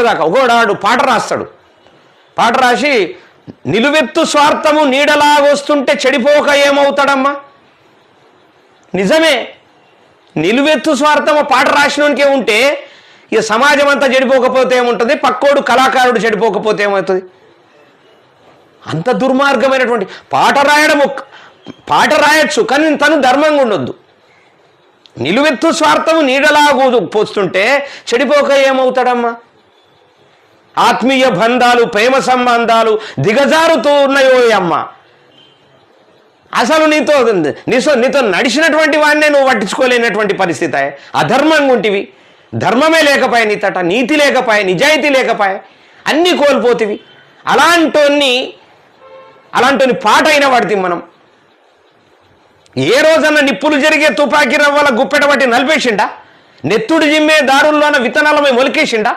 దాకా ఒకడు పాట రాస్తాడు, పాట రాసి నిలువెత్తు స్వార్థము నీడలాగొస్తుంటే చెడిపోక ఏమవుతాడమ్మా? నిజమే, నిలువెత్తు స్వార్థము పాట రాసినోనికే ఉంటే ఇక సమాజం అంతా చెడిపోకపోతే ఏముంటుంది, పక్కోడు కళాకారుడు చెడిపోకపోతే ఏమవుతుంది? అంత దుర్మార్గమైనటువంటి పాట రాయొచ్చు, కానీ తను ధర్మంగా ఉండొద్దు. నిలువెత్తు స్వార్థము నీడలాగు పోస్తుంటే చెడిపోక ఏమవుతాడమ్మా? ఆత్మీయ బంధాలు, ప్రేమ సంబంధాలు దిగజారుతూ ఉన్నాయో అమ్మ. అసలు నీతో నడిచినటువంటి వాడినే నువ్వు పట్టించుకోలేనటువంటి పరిస్థితి, అధర్మంగా ఉంటివి, ధర్మమే లేకపోయా నీతట, నీతి లేకపోయా, నిజాయితీ లేకపోయా, అన్నీ కోల్పోతివి. అలాంటి పాట అయినా పడితే మనం ఏ రోజన్నా నిప్పులు జరిగే తుపాకీ రవ్వల గుప్పెట బట్టి నలిపేసిండా? నెత్తుడు జిమ్మే దారుల్లోన విత్తనాలమై మొలికేసిండా?